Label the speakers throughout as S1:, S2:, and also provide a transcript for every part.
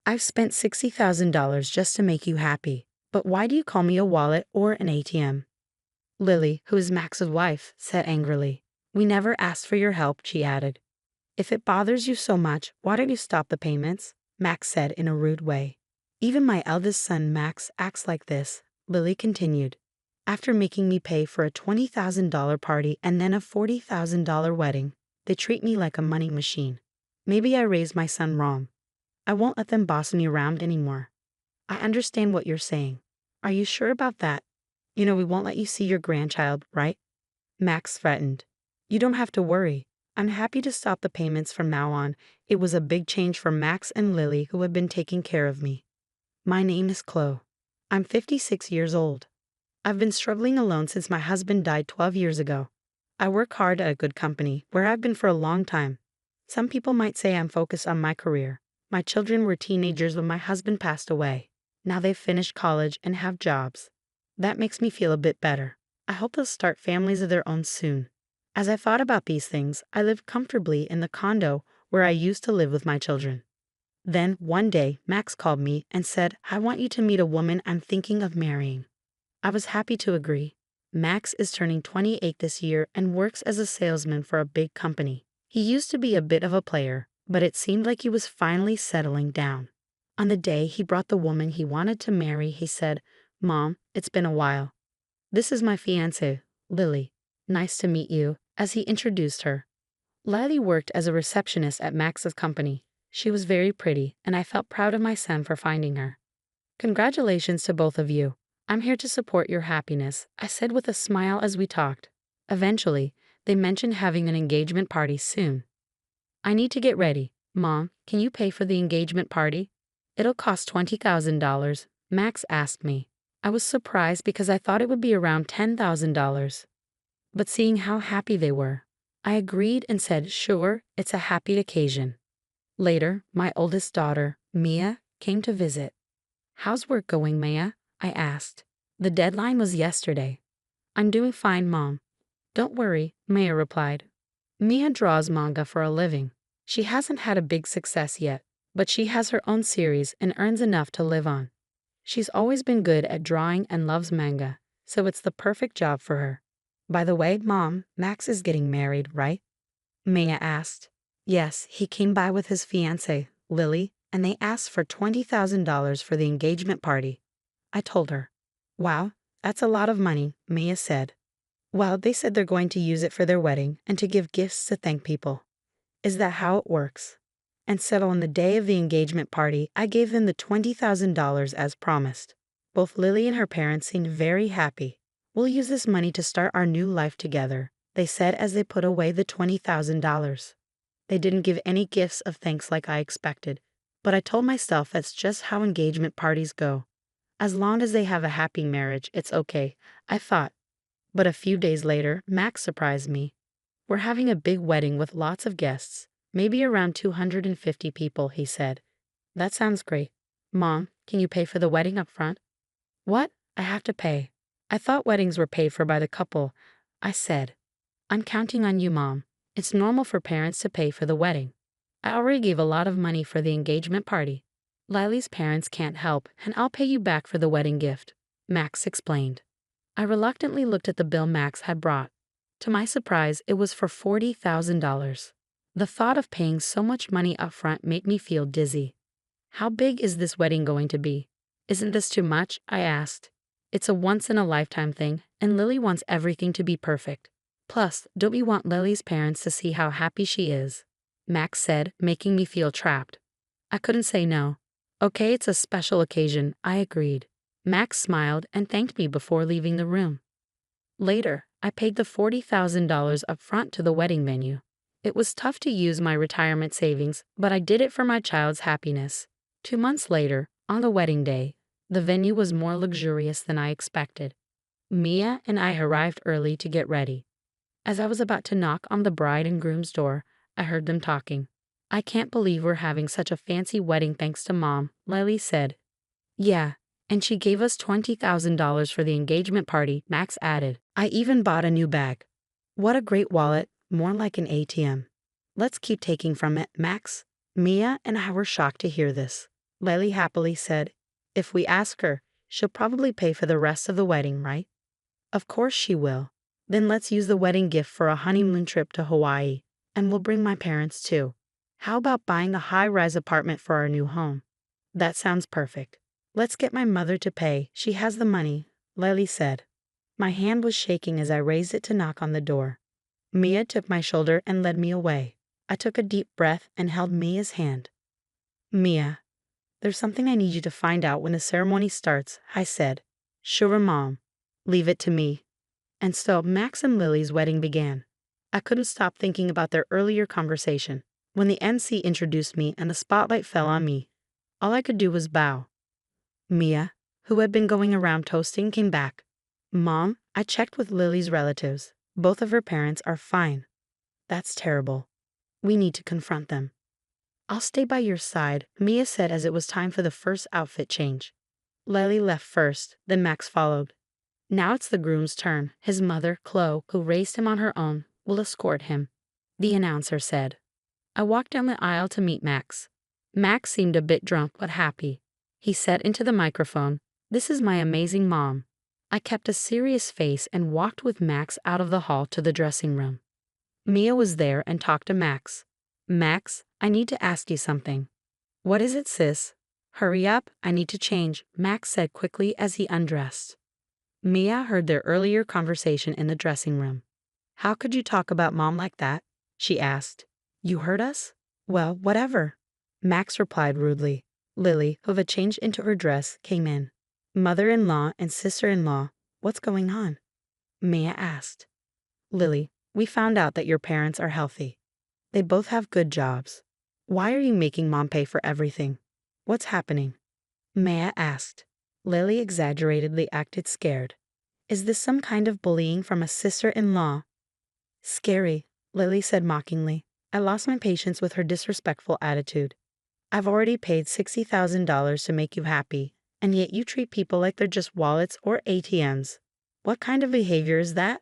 S1: I've spent $60,000 just to make you happy, but why do you call me a wallet or an ATM? Lily, who is Max's wife, said angrily. We never asked for your help, she added. If it bothers you so much, why don't you stop the payments? Max said in a rude way. Even my eldest son Max acts like this, Lily continued. After making me pay for a $20,000 party and then a $40,000 wedding, they treat me like a money machine. Maybe I raised my son wrong. I won't let them boss me around anymore. I understand what you're saying. Are you sure about that? We won't let you see your grandchild, right? Max threatened. You don't have to worry. I'm happy to stop the payments from now on. It was a big change for Max and Lily, who have been taking care of me. My name is Chloe. I'm 56 years old. I've been struggling alone since my husband died 12 years ago. I work hard at a good company, where I've been for a long time. Some people might say I'm focused on my career. My children were teenagers when my husband passed away. Now they've finished college and have jobs. That makes me feel a bit better. I hope they'll start families of their own soon. As I thought about these things, I lived comfortably in the condo where I used to live with my children. Then, one day, Max called me and said, I want you to meet a woman I'm thinking of marrying. I was happy to agree. Max is turning 28 this year and works as a salesman for a big company. He used to be a bit of a player, but it seemed like he was finally settling down. On the day he brought the woman he wanted to marry, he said, Mom, it's been a while. This is my fiancée, Lily. Nice to meet you, as he introduced her. Lily worked as a receptionist at Max's company. She was very pretty, and I felt proud of my son for finding her. Congratulations to both of you. I'm here to support your happiness, I said with a smile as we talked. Eventually, they mentioned having an engagement party soon. I need to get ready. Mom, can you pay for the engagement party? It'll cost $20,000, Max asked me. I was surprised because I thought it would be around $10,000. But seeing how happy they were, I agreed and said, sure, it's a happy occasion. Later, my oldest daughter, Mia, came to visit. How's work going, Mia? I asked. The deadline was yesterday. I'm doing fine, Mom. Don't worry, Mia replied. Mia draws manga for a living. She hasn't had a big success yet, but she has her own series and earns enough to live on. She's always been good at drawing and loves manga, so it's the perfect job for her. By the way, Mom, Max is getting married, right? Mia asked. Yes, he came by with his fiancée, Lily, and they asked for $20,000 for the engagement party. I told her. Wow, that's a lot of money, Mia said. Well, they said they're going to use it for their wedding and to give gifts to thank people. Is that how it works? And so on the day of the engagement party, I gave them the $20,000 as promised. Both Lily and her parents seemed very happy. We'll use this money to start our new life together, they said as they put away the $20,000. They didn't give any gifts of thanks like I expected, but I told myself that's just how engagement parties go. As long as they have a happy marriage, it's okay, I thought. But a few days later, Max surprised me. We're having a big wedding with lots of guests, maybe around 250 people, he said. That sounds great. Mom, can you pay for the wedding up front? What? I have to pay. I thought weddings were paid for by the couple, I said. I'm counting on you, Mom. It's normal for parents to pay for the wedding. I already gave a lot of money for the engagement party. Lily's parents can't help, and I'll pay you back for the wedding gift, Max explained. I reluctantly looked at the bill Max had brought. To my surprise, it was for $40,000. The thought of paying so much money up front made me feel dizzy. How big is this wedding going to be? Isn't this too much? I asked. It's a once-in-a-lifetime thing, and Lily wants everything to be perfect. Plus, don't we want Lily's parents to see how happy she is? Max said, making me feel trapped. I couldn't say no. Okay, it's a special occasion, I agreed. Max smiled and thanked me before leaving the room. Later, I paid the $40,000 up front to the wedding venue. It was tough to use my retirement savings, but I did it for my child's happiness. 2 months later, on the wedding day, the venue was more luxurious than I expected. Mia and I arrived early to get ready. As I was about to knock on the bride and groom's door, I heard them talking. I can't believe we're having such a fancy wedding thanks to Mom, Lily said. Yeah, and she gave us $20,000 for the engagement party, Max added. I even bought a new bag. What a great wallet, more like an ATM. Let's keep taking from it, Max. Mia and I were shocked to hear this. Lily happily said. If we ask her, she'll probably pay for the rest of the wedding, right? Of course she will. Then let's use the wedding gift for a honeymoon trip to Hawaii. And we'll bring my parents too. How about buying a high-rise apartment for our new home? That sounds perfect. Let's get my mother to pay. She has the money, Lily said. My hand was shaking as I raised it to knock on the door. Mia took my shoulder and led me away. I took a deep breath and held Mia's hand. Mia, there's something I need you to find out when the ceremony starts, I said. Sure, Mom. Leave it to me. And so Max and Lily's wedding began. I couldn't stop thinking about their earlier conversation. When the MC introduced me and the spotlight fell on me, all I could do was bow. Mia, who had been going around toasting, came back. Mom, I checked with Lily's relatives. Both of her parents are fine. That's terrible. We need to confront them. I'll stay by your side, Mia said as it was time for the first outfit change. Lily left first, then Max followed. Now it's the groom's turn. His mother, Chloe, who raised him on her own, will escort him, the announcer said. I walked down the aisle to meet Max. Max seemed a bit drunk but happy. He said into the microphone, "This is my amazing mom." I kept a serious face and walked with Max out of the hall to the dressing room. Mia was there and talked to Max. Max, I need to ask you something. What is it, sis? Hurry up, I need to change, Max said quickly as he undressed. Mia heard their earlier conversation in the dressing room. How could you talk about Mom like that? She asked. You heard us? Well, whatever. Max replied rudely. Lily, who had changed into her dress, came in. Mother-in-law and sister-in-law, what's going on? Mia asked. Lily, we found out that your parents are healthy. They both have good jobs. Why are you making Mom pay for everything? What's happening? Mia asked. Lily exaggeratedly acted scared. Is this some kind of bullying from a sister-in-law? Scary, Lily said mockingly. I lost my patience with her disrespectful attitude. I've already paid $60,000 to make you happy, and yet you treat people like they're just wallets or ATMs. What kind of behavior is that?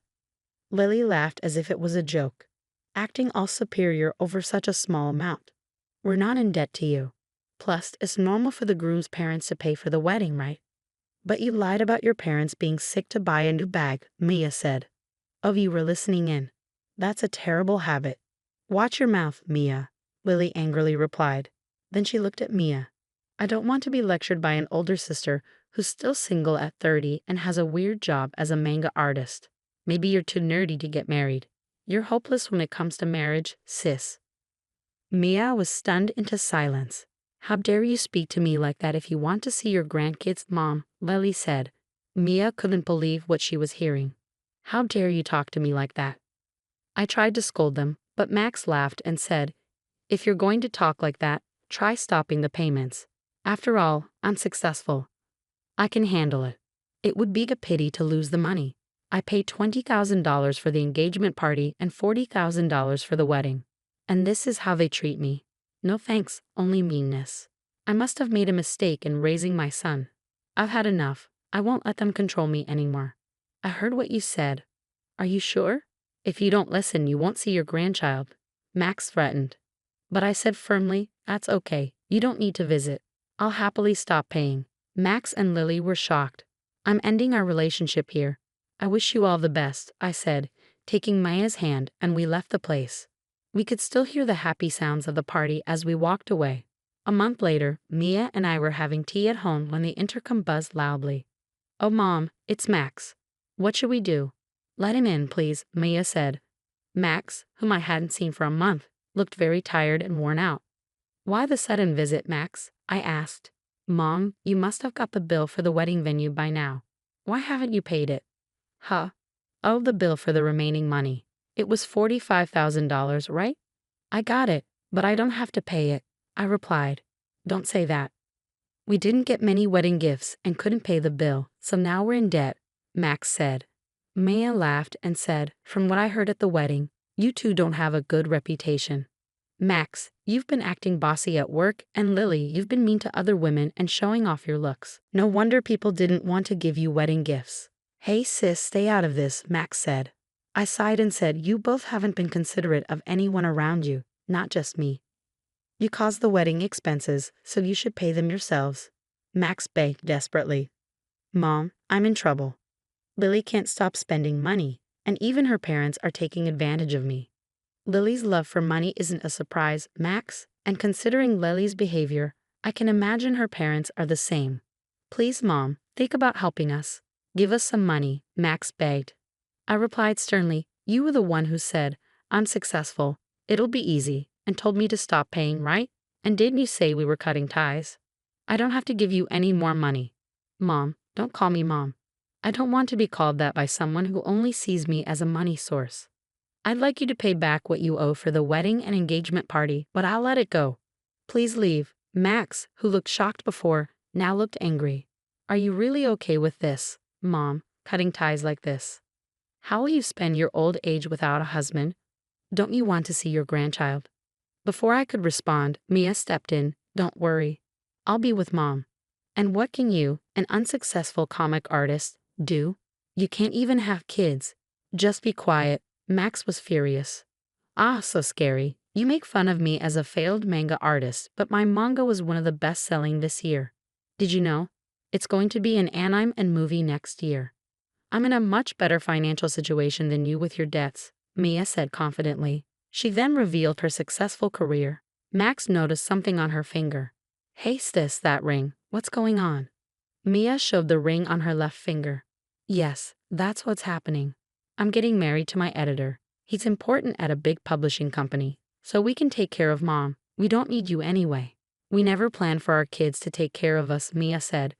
S1: Lily laughed as if it was a joke, acting all superior over such a small amount. We're not in debt to you. Plus, it's normal for the groom's parents to pay for the wedding, right? But you lied about your parents being sick to buy a new bag, Mia said. Oh, you were listening in. That's a terrible habit. Watch your mouth, Mia, Lily angrily replied. Then she looked at Mia. I don't want to be lectured by an older sister who's still single at 30 and has a weird job as a manga artist. Maybe you're too nerdy to get married. You're hopeless when it comes to marriage, sis. Mia was stunned into silence. How dare you speak to me like that if you want to see your grandkids, Mom, Lily said. Mia couldn't believe what she was hearing. How dare you talk to me like that? I tried to scold them, but Max laughed and said, if you're going to talk like that, try stopping the payments. After all, I'm successful. I can handle it. It would be a pity to lose the money. I paid $20,000 for the engagement party and $40,000 for the wedding. And this is how they treat me. No thanks, only meanness. I must have made a mistake in raising my son. I've had enough. I won't let them control me anymore. I heard what you said. Are you sure? If you don't listen, you won't see your grandchild, Max threatened. But I said firmly, that's okay. You don't need to visit. I'll happily stop paying. Max and Lily were shocked. I'm ending our relationship here. I wish you all the best, I said, taking Maya's hand, and we left the place. We could still hear the happy sounds of the party as we walked away. A month later, Mia and I were having tea at home when the intercom buzzed loudly. Oh, Mom, it's Max. What should we do? Let him in, please, Mia said. Max, whom I hadn't seen for a month, looked very tired and worn out. Why the sudden visit, Max? I asked. Mom, you must have got the bill for the wedding venue by now. Why haven't you paid it? Huh? Oh, the bill for the remaining money. It was $45,000, right? I got it, but I don't have to pay it, I replied. Don't say that. We didn't get many wedding gifts and couldn't pay the bill, so now we're in debt, Max said. Maya laughed and said, from what I heard at the wedding, you two don't have a good reputation. Max, you've been acting bossy at work, and Lily, you've been mean to other women and showing off your looks. No wonder people didn't want to give you wedding gifts. Hey sis, stay out of this, Max said. I sighed and said, you both haven't been considerate of anyone around you, not just me. You caused the wedding expenses, so you should pay them yourselves. Max begged desperately. Mom, I'm in trouble. Lily can't stop spending money, and even her parents are taking advantage of me. Lily's love for money isn't a surprise, Max, and considering Lily's behavior, I can imagine her parents are the same. Please, Mom, think about helping us. Give us some money, Max begged. I replied sternly, you were the one who said, I'm successful, it'll be easy, and told me to stop paying, right? And didn't you say we were cutting ties? I don't have to give you any more money. Mom, don't call me Mom. I don't want to be called that by someone who only sees me as a money source. I'd like you to pay back what you owe for the wedding and engagement party, but I'll let it go. Please leave. Max, who looked shocked before, now looked angry. Are you really okay with this, Mom, cutting ties like this? How will you spend your old age without a husband? Don't you want to see your grandchild? Before I could respond, Mia stepped in. Don't worry. I'll be with Mom. And what can you, an unsuccessful comic artist, do? You can't even have kids. Just be quiet. Max was furious. Ah, so scary. You make fun of me as a failed manga artist, but my manga was one of the best-selling this year. Did you know? It's going to be an anime and movie next year. I'm in a much better financial situation than you with your debts, Mia said confidently. She then revealed her successful career. Max noticed something on her finger. Hey sis, that ring. What's going on? Mia showed the ring on her left finger. Yes, that's what's happening. I'm getting married to my editor. He's important at a big publishing company, so we can take care of Mom. We don't need you anyway. We never planned for our kids to take care of us, Mia said.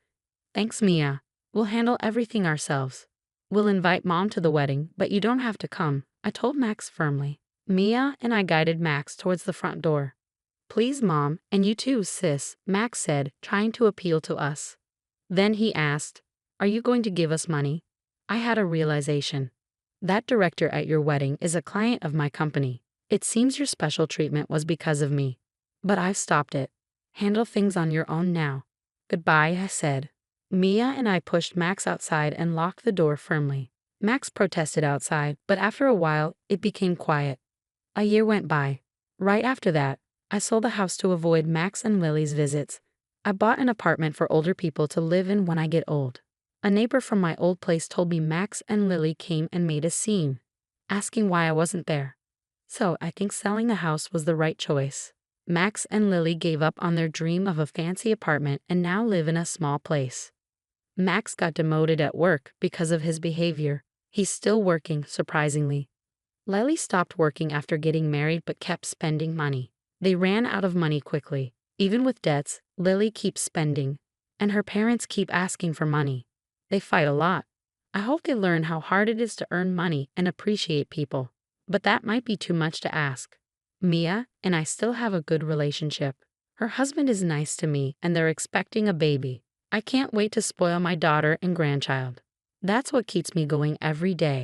S1: Thanks, Mia. We'll handle everything ourselves. We'll invite Mom to the wedding, but you don't have to come, I told Max firmly. Mia and I guided Max towards the front door. Please, Mom, and you too, sis, Max said, trying to appeal to us. Then he asked, are you going to give us money? I had a realization. That director at your wedding is a client of my company. It seems your special treatment was because of me. But I've stopped it. Handle things on your own now. Goodbye, I said. Mia and I pushed Max outside and locked the door firmly. Max protested outside, but after a while, it became quiet. A year went by. Right after that, I sold the house to avoid Max and Lily's visits. I bought an apartment for older people to live in when I get old. A neighbor from my old place told me Max and Lily came and made a scene, asking why I wasn't there. So I think selling the house was the right choice. Max and Lily gave up on their dream of a fancy apartment and now live in a small place. Max got demoted at work because of his behavior. He's still working, surprisingly. Lily stopped working after getting married but kept spending money. They ran out of money quickly. Even with debts, Lily keeps spending, and her parents keep asking for money. They fight a lot. I hope they learn how hard it is to earn money and appreciate people. But that might be too much to ask. Mia and I still have a good relationship. Her husband is nice to me and they're expecting a baby. I can't wait to spoil my daughter and grandchild. That's what keeps me going every day.